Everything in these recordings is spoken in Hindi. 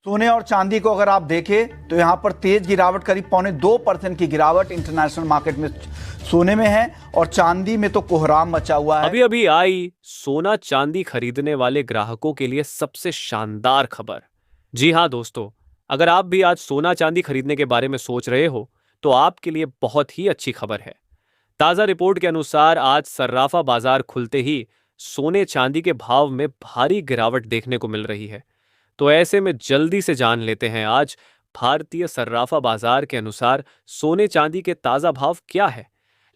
सोने और चांदी को अगर आप देखें तो यहाँ पर तेज गिरावट, करीब 0.25% की गिरावट इंटरनेशनल मार्केट में सोने में है और चांदी में तो कोहराम मचा हुआ है। अभी अभी आई सोना चांदी खरीदने वाले ग्राहकों के लिए सबसे शानदार खबर। जी हाँ दोस्तों, अगर आप भी आज सोना चांदी खरीदने के बारे में सोच रहे हो तो आपके लिए बहुत ही अच्छी खबर है। ताजा रिपोर्ट के अनुसार आज सर्राफा बाजार खुलते ही सोने चांदी के भाव में भारी गिरावट देखने को मिल रही है। तो ऐसे में जल्दी से जान लेते हैं आज भारतीय सर्राफा बाजार के अनुसार सोने चांदी के ताजा भाव क्या है।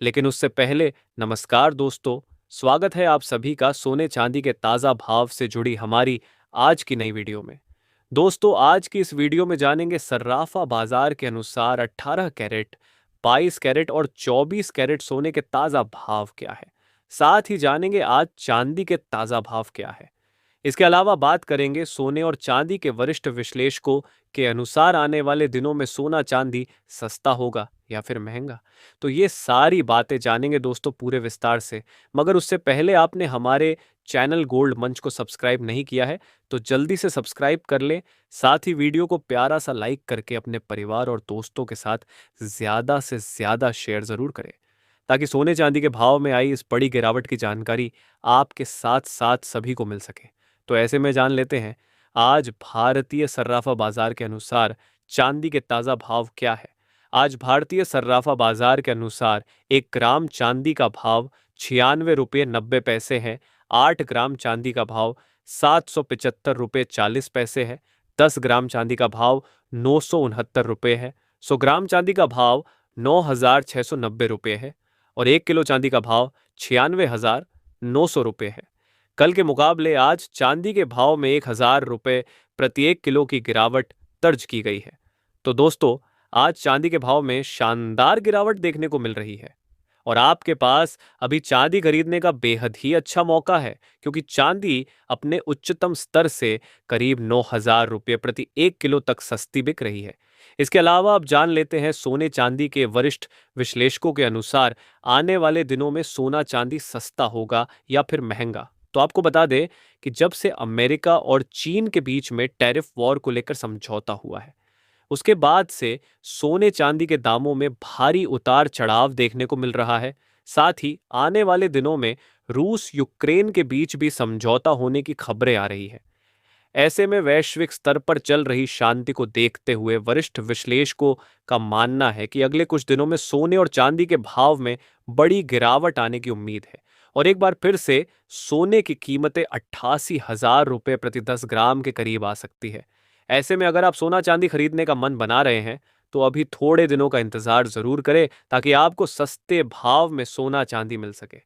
लेकिन उससे पहले नमस्कार दोस्तों, स्वागत है आप सभी का सोने चांदी के ताजा भाव से जुड़ी हमारी आज की नई वीडियो में। दोस्तों, आज की इस वीडियो में जानेंगे सर्राफा बाजार के अनुसार 18 कैरेट, 22 कैरेट और 24 कैरेट सोने के ताजा भाव क्या है। साथ ही जानेंगे आज चांदी के ताजा भाव क्या है। इसके अलावा बात करेंगे सोने और चांदी के वरिष्ठ विश्लेषकों के अनुसार आने वाले दिनों में सोना चांदी सस्ता होगा या फिर महंगा। तो ये सारी बातें जानेंगे दोस्तों पूरे विस्तार से। मगर उससे पहले आपने हमारे चैनल गोल्ड मंच को सब्सक्राइब नहीं किया है तो जल्दी से सब्सक्राइब कर लें। साथ ही वीडियो को प्यारा सा लाइक करके अपने परिवार और दोस्तों के साथ ज्यादा से ज्यादा शेयर जरूर करें, ताकि सोने चांदी के भाव में आई इस बड़ी गिरावट की जानकारी आपके साथ साथ सभी को मिल सके। तो ऐसे में जान लेते हैं आज भारतीय सर्राफा बाजार के अनुसार चांदी के ताजा भाव क्या है। आज भारतीय सर्राफा बाजार के अनुसार 1 ग्राम चांदी का भाव 96 रुपये 90 पैसे है। 8 ग्राम चांदी का भाव 775 रुपये 40 पैसे है। 10 ग्राम चांदी का भाव 969 रुपये है। 100 ग्राम चांदी का भाव 9690 रुपये है और 1 किलो चांदी का भाव 96,900 रुपये है। कल के मुकाबले आज चांदी के भाव में 1,000 रुपये प्रति 1 किलो की गिरावट दर्ज की गई है। तो दोस्तों, आज चांदी के भाव में शानदार गिरावट देखने को मिल रही है और आपके पास अभी चांदी खरीदने का बेहद ही अच्छा मौका है, क्योंकि चांदी अपने उच्चतम स्तर से करीब 9,000 रुपये प्रति 1 किलो तक सस्ती बिक रही है। इसके अलावा अब जान लेते हैं सोने चांदी के वरिष्ठ विश्लेषकों के अनुसार आने वाले दिनों में सोना चांदी सस्ता होगा या फिर महंगा। तो आपको बता दें कि जब से अमेरिका और चीन के बीच में टैरिफ वॉर को लेकर समझौता हुआ है, उसके बाद से सोने चांदी के दामों में भारी उतार चढ़ाव देखने को मिल रहा है। साथ ही आने वाले दिनों में रूस यूक्रेन के बीच भी समझौता होने की खबरें आ रही है। ऐसे में वैश्विक स्तर पर चल रही शांति को देखते हुए वरिष्ठ विश्लेषकों का मानना है कि अगले कुछ दिनों में सोने और चांदी के भाव में बड़ी गिरावट आने की उम्मीद है और एक बार फिर से सोने की कीमतें 88,000 रुपये प्रति 10 ग्राम के करीब आ सकती है। ऐसे में अगर आप सोना चांदी खरीदने का मन बना रहे हैं तो अभी थोड़े दिनों का इंतजार जरूर करें, ताकि आपको सस्ते भाव में सोना चांदी मिल सके।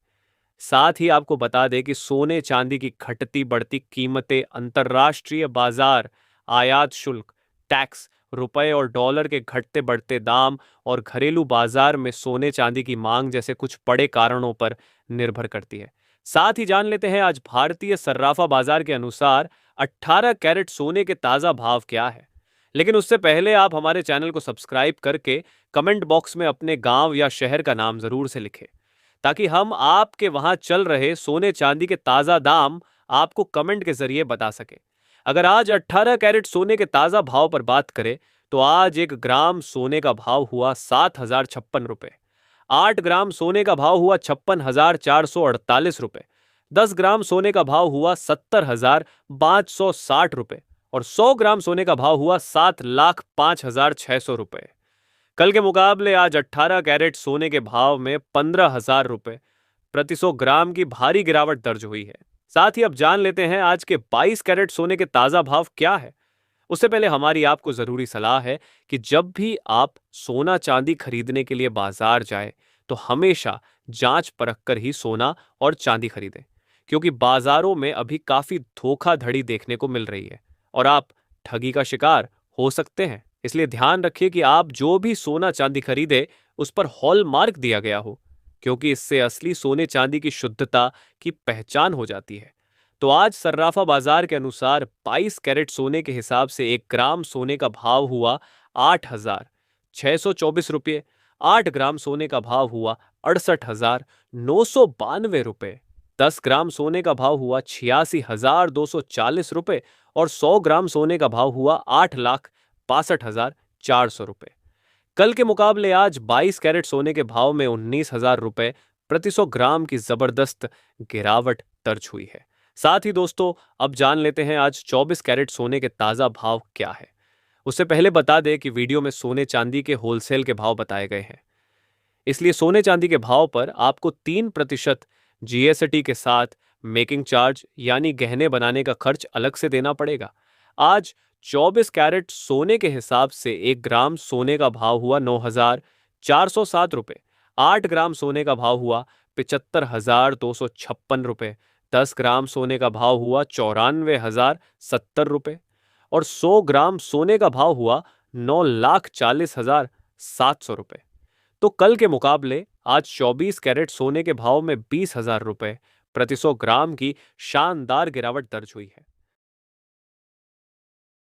साथ ही आपको बता दें कि सोने चांदी की घटती बढ़ती कीमतें, अंतर्राष्ट्रीय बाजार, आयात शुल्क, टैक्स, रुपए और डॉलर के घटते बढ़ते दाम और घरेलू बाजार में सोने चांदी की मांग जैसे कुछ बड़े कारणों पर निर्भर करती है। साथ ही जान लेते हैं आज भारतीय सर्राफा बाजार के अनुसार 18 कैरेट सोने के ताजा भाव क्या है। लेकिन उससे पहले आप हमारे चैनल को सब्सक्राइब करके कमेंट बॉक्स में अपने गांव या शहर का नाम जरूर से लिखें, ताकि हम आपके वहां चल रहे सोने चांदी के ताजा दाम आपको कमेंट के जरिए बता सके। अगर आज 18 कैरेट सोने के ताजा भाव पर बात करें तो आज 1 ग्राम सोने का भाव हुआ 7,056 रुपये। 8 ग्राम सोने का भाव हुआ 56,448 रुपये। 10 ग्राम सोने का भाव हुआ 70,560 रुपये और 100 ग्राम सोने का भाव हुआ 7,05,600 रुपये। कल के मुकाबले आज 18 कैरेट सोने के भाव में 15,000 रुपये प्रति 100 ग्राम की भारी गिरावट दर्ज हुई है। साथ ही अब जान लेते हैं आज के 22 कैरेट सोने के ताजा भाव क्या है। उससे पहले हमारी आपको जरूरी सलाह है कि जब भी आप सोना चांदी खरीदने के लिए बाजार जाए तो हमेशा जांच परख कर ही सोना और चांदी खरीदें, क्योंकि बाजारों में अभी काफी धोखाधड़ी देखने को मिल रही है और आप ठगी का शिकार हो सकते हैं। इसलिए ध्यान रखिए कि आप जो भी सोना चांदी खरीदे उस पर हॉलमार्क दिया गया हो, क्योंकि इससे असली सोने चांदी की शुद्धता की पहचान हो जाती है। तो आज सर्राफा बाजार के अनुसार 22 कैरेट सोने के हिसाब से 1 ग्राम सोने का भाव हुआ 8,624 रुपये। 8 ग्राम सोने का भाव हुआ 68,992 रुपये। 10 ग्राम सोने का भाव हुआ 86,240 रुपये और 100 ग्राम सोने का भाव हुआ 8,62,400 रुपए। कल के मुकाबले आज 22 कैरेट सोने के भाव में 19,000 रुपए प्रति 100 ग्राम की जबरदस्त गिरावट दर्ज हुई है। साथ ही दोस्तों, अब जान लेते हैं आज 24 कैरेट सोने के ताजा भाव क्या है। उससे पहले बता दें कि वीडियो में सोने चांदी के होलसेल के भाव बताए गए हैं, इसलिए सोने चांदी के भाव पर आपको 3% जीएसटी के साथ मेकिंग चार्ज यानी गहने बनाने का खर्च अलग से देना पड़ेगा। आज 24 कैरेट सोने के हिसाब से 1 ग्राम सोने का भाव हुआ 9,407 रुपये, 8 ग्राम सोने का भाव हुआ 75,256 रुपये, 10 ग्राम सोने का भाव हुआ 94,070 रुपये और 100 ग्राम सोने का भाव हुआ 9,40,700 रुपये। तो कल के मुकाबले आज 24 कैरेट सोने के भाव में 20,000 रुपये प्रति 100 ग्राम की शानदार गिरावट दर्ज हुई है।